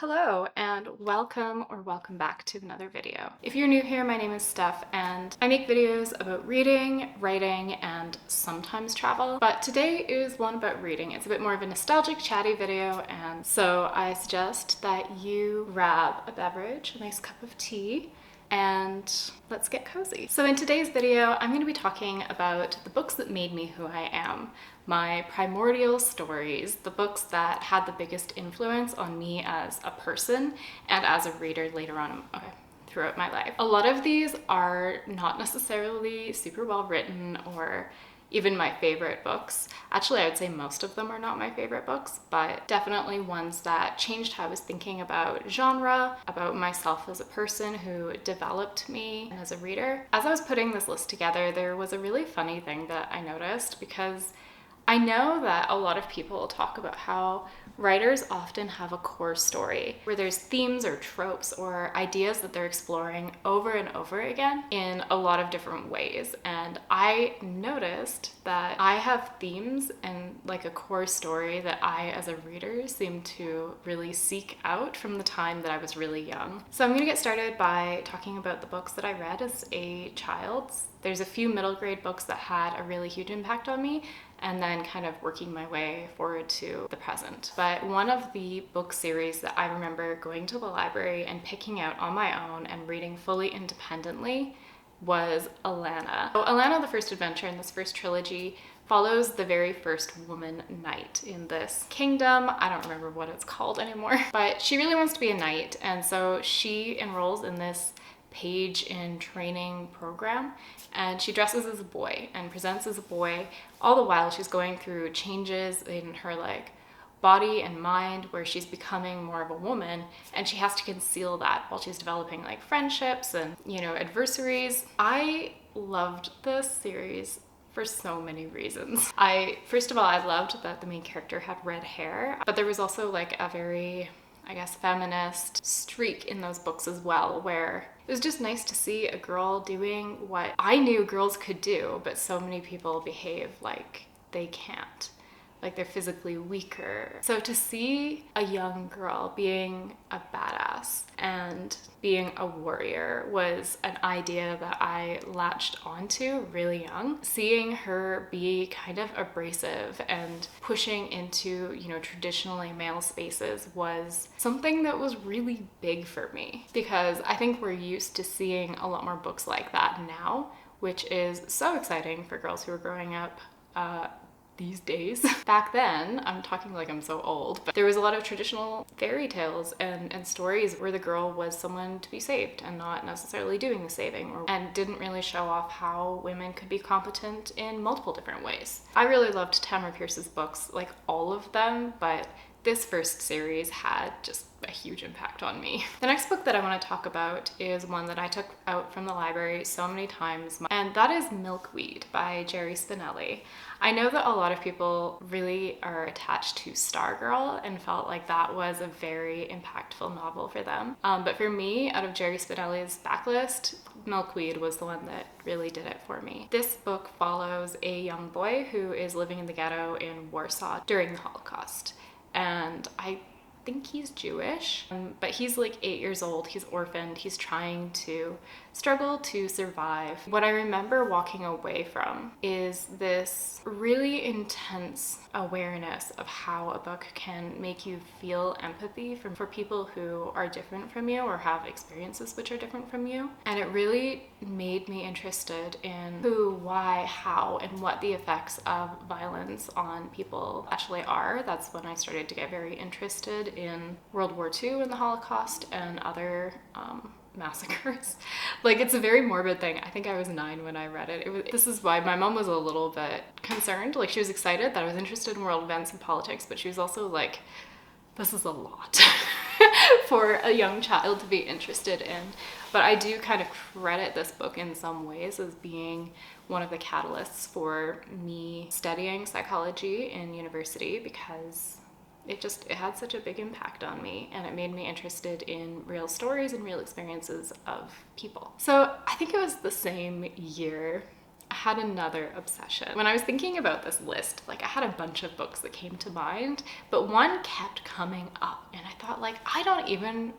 Hello and welcome back to another video. If you're new here, my name is Steph and I make videos about reading, writing, and sometimes travel. But today is one about reading. It's a bit more of a nostalgic, chatty video, and so I suggest that you grab a beverage, a nice cup of tea, and let's get cozy. So in today's video, I'm going to be talking about the books that made me who I am, my primordial stories, the books that had the biggest influence on me as a person and as a reader later on, throughout my life. A lot of these are not necessarily super well written or even my favorite books. Actually, I would say most of them are not my favorite books, but definitely ones that changed how I was thinking about genre, about myself as a person, who developed me as a reader. As I was putting this list together, there was a really funny thing that I noticed, because I know that a lot of people talk about how writers often have a core story where there's themes or tropes or ideas that they're exploring over and over again in a lot of different ways. And I noticed that I have themes and like a core story that I, as a reader, seem to really seek out from the time that I was really young. So I'm going to get started by talking about the books that I read as a child. There's a few middle grade books that had a really huge impact on me, and then kind of working my way forward to the present. But one of the book series that I remember going to the library and picking out on my own and reading fully independently was Alanna. So Alanna, the First Adventure in this first trilogy, follows the very first woman knight in this kingdom. I don't remember what it's called anymore, but she really wants to be a knight, and so she enrolls in this page in training program, and she dresses as a boy and presents as a boy, all the while she's going through changes in her body and mind where she's becoming more of a woman, and she has to conceal that while she's developing friendships and adversaries. I loved this series for so many reasons. First of all, I loved that the main character had red hair, but there was also a very, I guess, feminist streak in those books as well, where it was just nice to see a girl doing what I knew girls could do, but so many people behave like they can't. Like they're physically weaker. So to see a young girl being a badass and being a warrior was an idea that I latched onto really young. Seeing her be kind of abrasive and pushing into, traditionally male spaces was something that was really big for me, because I think we're used to seeing a lot more books like that now, which is so exciting for girls who are growing up these days. Back then, I'm talking like I'm so old, but there was a lot of traditional fairy tales and stories where the girl was someone to be saved and not necessarily doing the saving, and didn't really show off how women could be competent in multiple different ways. I really loved Tamara Pierce's books, all of them, but this first series had just a huge impact on me. The next book that I want to talk about is one that I took out from the library so many times, and that is Milkweed by Jerry Spinelli. I know that a lot of people really are attached to Stargirl and felt like that was a very impactful novel for them. But for me, out of Jerry Spinelli's backlist, Milkweed was the one that really did it for me. This book follows a young boy who is living in the ghetto in Warsaw during the Holocaust. And I think he's Jewish, but he's 8 years old, he's orphaned, he's trying to struggle to survive. What I remember walking away from is this really intense awareness of how a book can make you feel empathy for people who are different from you or have experiences which are different from you. And it really made me interested in who, why, how, and what the effects of violence on people actually are. That's when I started to get very interested in World War II and the Holocaust and other massacres. It's a very morbid thing. I think I was 9 when I read it. This is why my mom was a little bit concerned. She was excited that I was interested in world events and politics, but she was also like, this is a lot for a young child to be interested in. But I do kind of credit this book in some ways as being one of the catalysts for me studying psychology in university, because it had such a big impact on me, and it made me interested in real stories and real experiences of people. So I think it was the same year I had another obsession. When I was thinking about this list, like I had a bunch of books that came to mind, but one kept coming up and I thought like, I don't even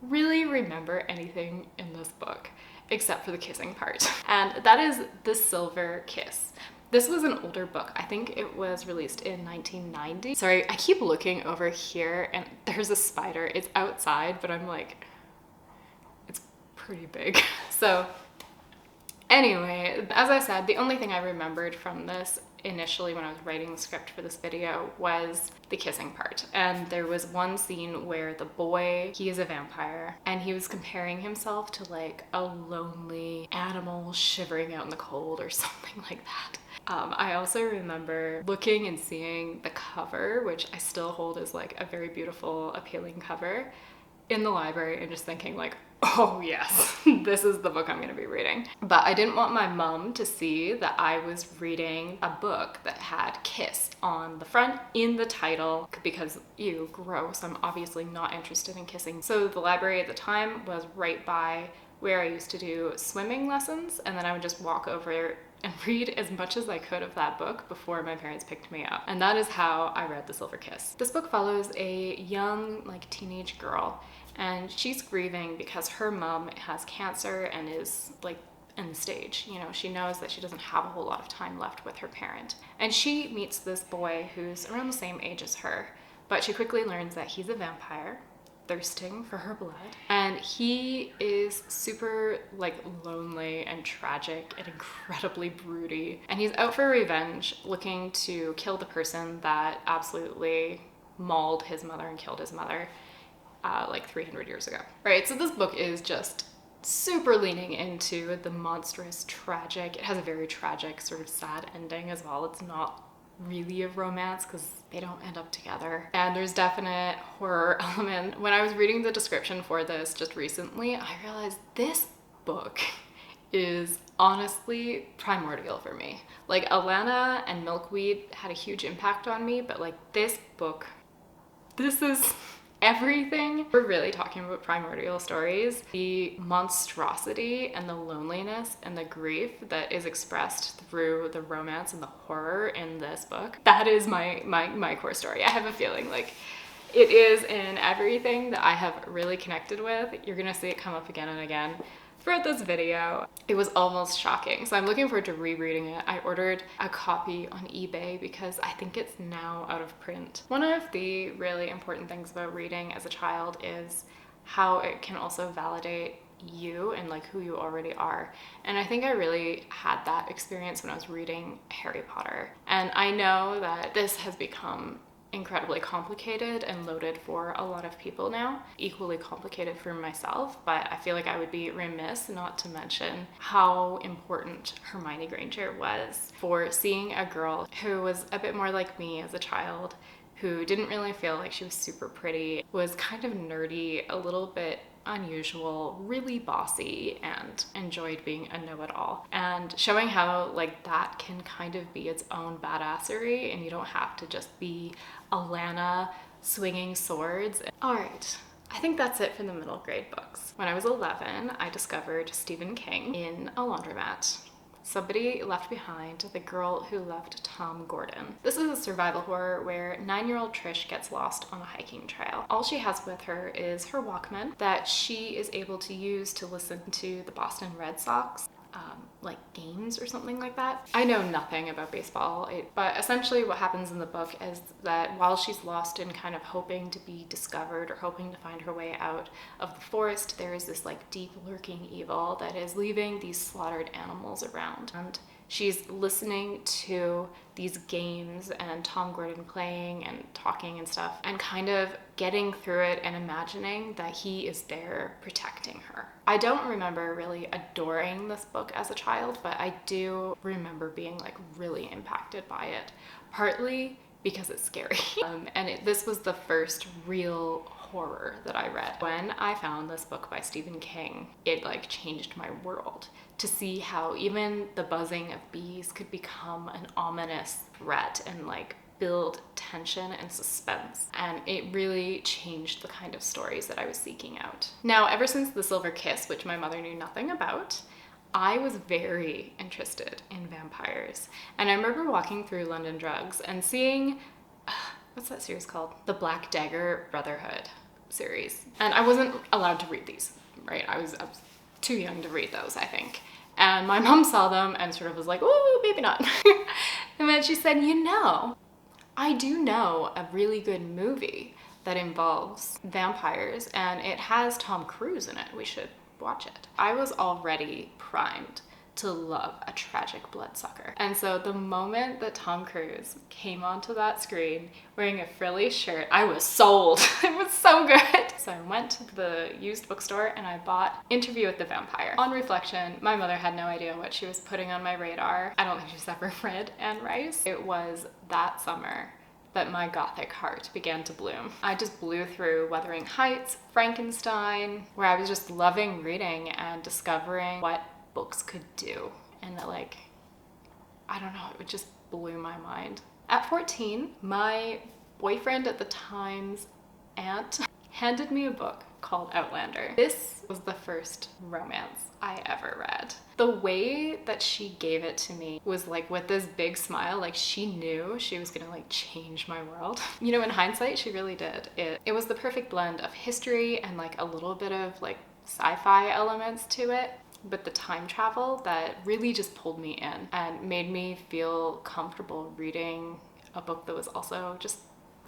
really remember anything in this book except for the kissing part. And that is The Silver Kiss. This was an older book. I think it was released in 1990. Sorry, I keep looking over here and there's a spider. It's outside, but I'm like, it's pretty big. So anyway, as I said, the only thing I remembered from this initially when I was writing the script for this video was the kissing part. And there was one scene where the boy, he is a vampire, and he was comparing himself to like a lonely animal shivering out in the cold or something like that. I also remember looking and seeing the cover, which I still hold as like a very beautiful, appealing cover, in the library and just thinking like, oh yes, this is the book I'm gonna be reading. But I didn't want my mom to see that I was reading a book that had kiss on the front in the title because, ew, gross, I'm obviously not interested in kissing. So the library at the time was right by where I used to do swimming lessons, and then I would just walk over and read as much as I could of that book before my parents picked me up. And that is how I read The Silver Kiss. This book follows a young, like, teenage girl, and she's grieving because her mom has cancer and is like end stage. You know, she knows that she doesn't have a whole lot of time left with her parent. And she meets this boy who's around the same age as her, but she quickly learns that he's a vampire thirsting for her blood, and he is super like lonely and tragic and incredibly broody, and he's out for revenge, looking to kill the person that absolutely mauled his mother and killed his mother like 300 years ago. Right, so this book is just super leaning into the monstrous tragic. It has a very tragic sort of sad ending as well. It's not really a romance because they don't end up together, and there's definite horror element. When I was reading the description for this just recently, I realized this book is honestly primordial for me. Like Alana and Milkweed had a huge impact on me, but like this book, this is everything. We're really talking about primordial stories. The monstrosity and the loneliness and the grief that is expressed through the romance and the horror in this book, that is my core story. I have a feeling like it is in everything that I have really connected with. You're gonna see it come up again and again throughout this video. It was almost shocking. So I'm looking forward to rereading it. I ordered a copy on eBay because I think it's now out of print. One of the really important things about reading as a child is how it can also validate you and like who you already are. And I think I really had that experience when I was reading Harry Potter. And I know that this has become incredibly complicated and loaded for a lot of people now, equally complicated for myself, but I feel like I would be remiss not to mention how important Hermione Granger was for seeing a girl who was a bit more like me as a child, who didn't really feel like she was super pretty, was kind of nerdy, a little bit unusual, really bossy, and enjoyed being a know-it-all, and showing how like that can kind of be its own badassery and you don't have to just be Alana swinging swords. All right, I think that's it for the middle grade books. When I was 11, I discovered Stephen King in a laundromat. Somebody Left Behind, The Girl Who Loved Tom Gordon. This is a survival horror where 9-year-old Trish gets lost on a hiking trail. All she has with her is her Walkman that she is able to use to listen to the Boston Red Sox like games or something like that. I know nothing about baseball, but essentially what happens in the book is that while she's lost and kind of hoping to be discovered or hoping to find her way out of the forest, there is this like deep lurking evil that is leaving these slaughtered animals around. And she's listening to these games and Tom Gordon playing and talking and stuff, and kind of getting through it and imagining that he is there protecting her. I don't remember really adoring this book as a child, but I do remember being like really impacted by it, partly because it's scary. This was the first real horror that I read. When I found this book by Stephen King, it like changed my world, to see how even the buzzing of bees could become an ominous threat and like build tension and suspense. And it really changed the kind of stories that I was seeking out. Now, ever since The Silver Kiss, which my mother knew nothing about, I was very interested in vampires. And I remember walking through London Drugs and seeing, what's that series called? The Black Dagger Brotherhood series. And I wasn't allowed to read these, right? I was too young to read those, I think. And my mom saw them and sort of was like, oh, maybe not. And then she said, you know, I do know a really good movie that involves vampires and it has Tom Cruise in it. We should watch it. I was already primed to love a tragic bloodsucker. And so the moment that Tom Cruise came onto that screen wearing a frilly shirt, I was sold. It was so good. So I went to the used bookstore and I bought Interview with the Vampire. On reflection, my mother had no idea what she was putting on my radar. I don't think she's ever read Anne Rice. It was that summer that my gothic heart began to bloom. I just blew through Wuthering Heights, Frankenstein, where I was just loving reading and discovering what books could do. And that, like, I don't know, it just blew my mind. At 14, my boyfriend at the time's aunt handed me a book called Outlander. This was the first romance I ever read. The way that she gave it to me was like with this big smile, like she knew she was gonna like change my world. You know, in hindsight, she really did. It was the perfect blend of history and like a little bit of like sci-fi elements to it, but the time travel that really just pulled me in and made me feel comfortable reading a book that was also just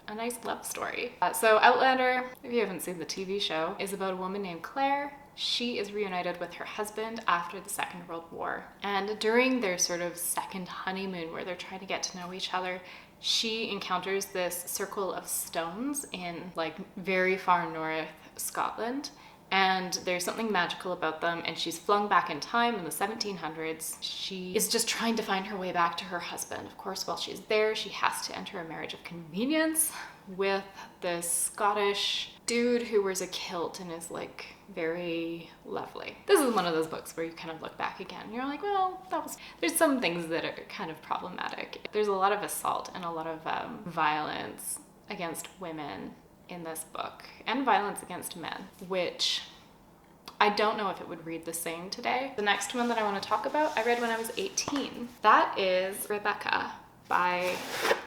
a nice love story. So Outlander, if you haven't seen the TV show, is about a woman named Claire. She is reunited with her husband after the Second World War. And during their sort of second honeymoon where they're trying to get to know each other, she encounters this circle of stones in like very far north Scotland. And there's something magical about them, and she's flung back in time in the 1700s. She is just trying to find her way back to her husband. Of course, while she's there, she has to enter a marriage of convenience with this Scottish dude who wears a kilt and is like very lovely. This is one of those books where you kind of look back again. You're like, well, there's some things that are kind of problematic. There's a lot of assault and a lot of violence against women in this book, and violence against men, which I don't know if it would read the same today. The next one that I want to talk about, I read when I was 18. That is Rebecca by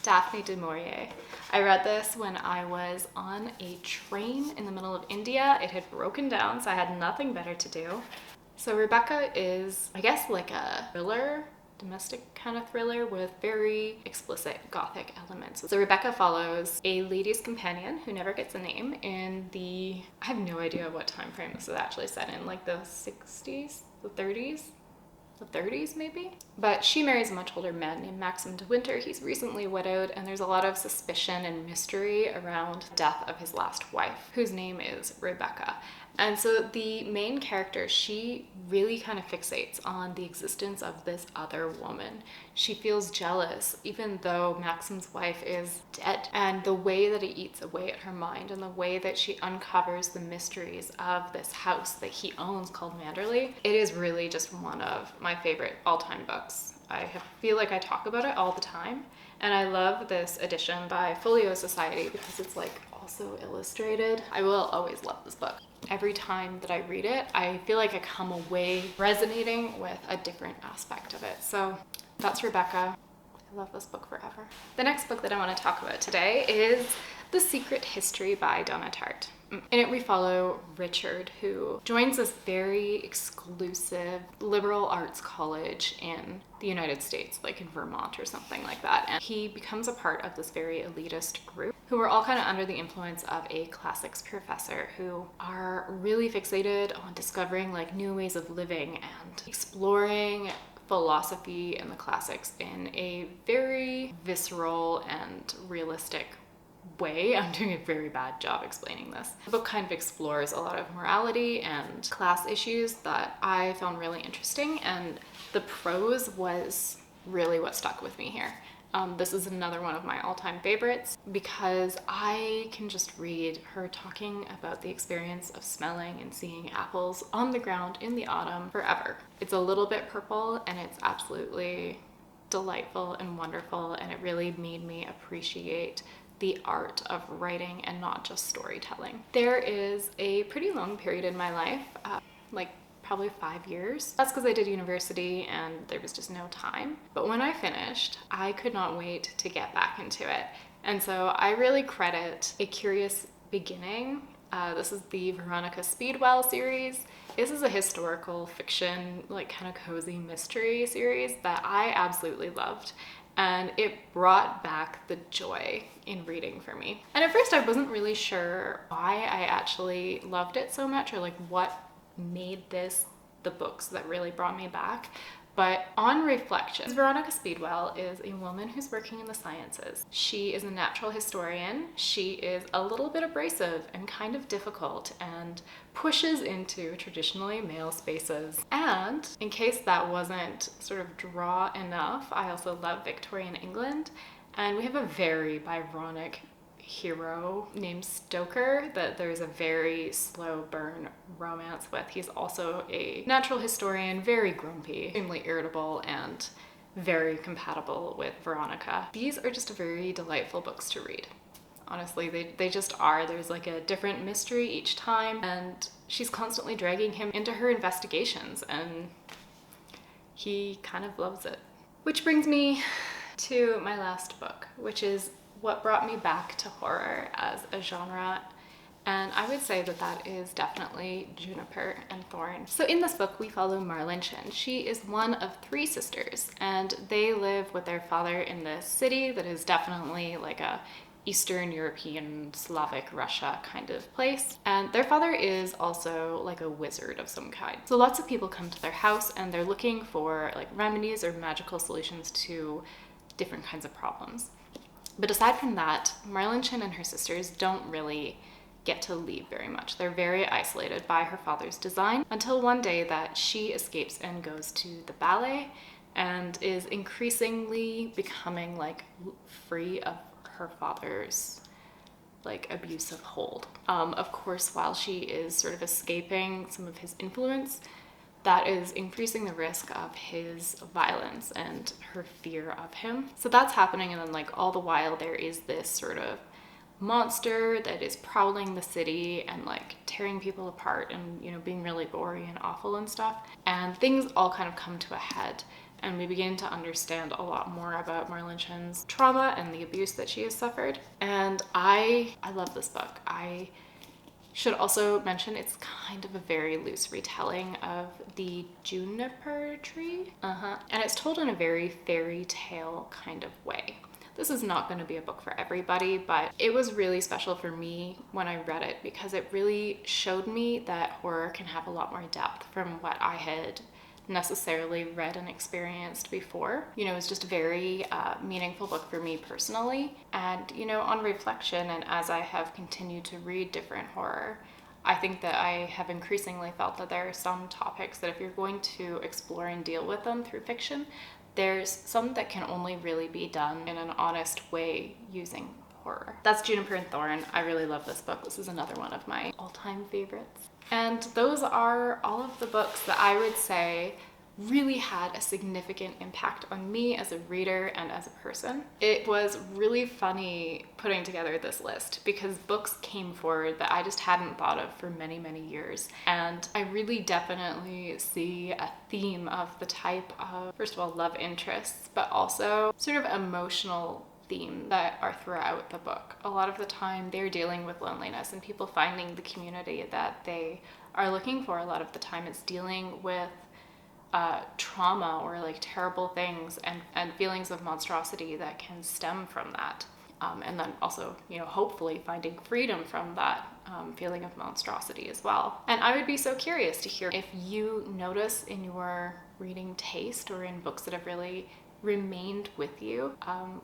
Daphne du Maurier. I read this when I was on a train in the middle of India. It had broken down, so I had nothing better to do. So Rebecca is, I guess, like a thriller, domestic kind of thriller with very explicit gothic elements. So Rebecca follows a lady's companion who never gets a name in the, I have no idea what time frame this is actually set in, like the 60s, the 30s? The 30s maybe? But she marries a much older man named Maxim de Winter. He's recently widowed, and there's a lot of suspicion and mystery around the death of his last wife, whose name is Rebecca. And so the main character, she really kind of fixates on the existence of this other woman. She feels jealous, even though Maxim's wife is dead. And the way that it eats away at her mind and the way that she uncovers the mysteries of this house that he owns called Manderley, it is really just one of my favorite all-time books. Feel like I talk about it all the time. And I love this edition by Folio Society because it's like also illustrated. I will always love this book. Every time that I read it, I feel like I come away resonating with a different aspect of it. So that's Rebecca. I love this book forever. The next book that I want to talk about today is The Secret History by Donna Tartt. In it, we follow Richard, who joins this very exclusive liberal arts college in the United States, like in Vermont or something like that. And he becomes a part of this very elitist group who are all kind of under the influence of a classics professor who are really fixated on discovering like new ways of living and exploring philosophy and the classics in a very visceral and realistic way. I'm doing a very bad job explaining this. The book kind of explores a lot of morality and class issues that I found really interesting, and the prose was really what stuck with me here. This is another one of my all-time favorites because I can just read her talking about the experience of smelling and seeing apples on the ground in the autumn forever. It's a little bit purple and it's absolutely delightful and wonderful, and it really made me appreciate the art of writing and not just storytelling. There is a pretty long period in my life, like probably 5 years. That's because I did university and there was just no time. But when I finished, I could not wait to get back into it. And so I really credit A Curious Beginning. This is the Veronica Speedwell series. This is a historical fiction, like kind of cozy mystery series that I absolutely loved. And it brought back the joy in reading for me. And at first I wasn't really sure why I actually loved it so much, or like what made this the books that really brought me back. But on reflection, Veronica Speedwell is a woman who's working in the sciences. She is a natural historian. She is a little bit abrasive and kind of difficult and pushes into traditionally male spaces. And in case that wasn't sort of draw enough, I also love Victorian England. And we have a very Byronic hero named Stoker that there's a very slow burn romance with. He's also a natural historian, very grumpy, extremely irritable, and very compatible with Veronica. These are just very delightful books to read. Honestly, they just are. There's like a different mystery each time, and she's constantly dragging him into her investigations, and he kind of loves it. Which brings me to my last book, which is what brought me back to horror as a genre, and I would say that that is definitely Juniper and Thorn. So in this book we follow Marlin Chin. She is one of 3 sisters, and they live with their father in this city that is definitely like a Eastern European, Slavic Russia kind of place. And their father is also like a wizard of some kind. So lots of people come to their house and they're looking for like remedies or magical solutions to different kinds of problems. But aside from that, Marlin Chin and her sisters don't really get to leave very much. They're very isolated by her father's design until one day that she escapes and goes to the ballet and is increasingly becoming like free of her father's like abusive hold. Of course, while she is sort of escaping some of his influence, that is increasing the risk of his violence and her fear of him. So that's happening, and then like all the while there is this sort of monster that is prowling the city and like tearing people apart and, you know, being really gory and awful and stuff. And things all kind of come to a head, and we begin to understand a lot more about Marlin Chin's trauma and the abuse that she has suffered. And I love this book. I should also mention it's kind of a very loose retelling of the juniper tree. And it's told in a very fairy tale kind of way. This is not going to be a book for everybody, but it was really special for me when I read it because it really showed me that horror can have a lot more depth from what I had necessarily read and experienced before. You know, it was just a very meaningful book for me personally. And, you know, on reflection and as I have continued to read different horror, I think that I have increasingly felt that there are some topics that if you're going to explore and deal with them through fiction, there's some that can only really be done in an honest way using horror. That's Juniper and Thorn. I really love this book. This is another one of my all-time favorites. And those are all of the books that I would say really had a significant impact on me as a reader and as a person. It was really funny putting together this list because books came forward that I just hadn't thought of for many, many years. And I really definitely see a theme of the type of, first of all, love interests, but also sort of emotional theme that are throughout the book. A lot of the time they're dealing with loneliness and people finding the community that they are looking for. A lot of the time it's dealing with trauma or like terrible things and feelings of monstrosity that can stem from that. And then also, you know, hopefully finding freedom from that feeling of monstrosity as well. And I would be so curious to hear if you notice in your reading taste or in books that have really remained with you,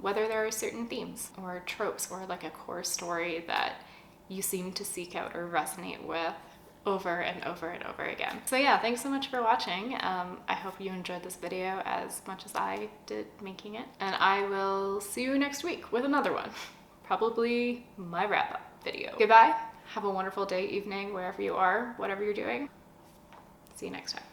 whether there are certain themes or tropes or like a core story that you seem to seek out or resonate with over and over and over again. So yeah, thanks so much for watching. I hope you enjoyed this video as much as I did making it, and I will see you next week with another one, probably my wrap-up video. Goodbye, have a wonderful day, evening, wherever you are, whatever you're doing. See you next time.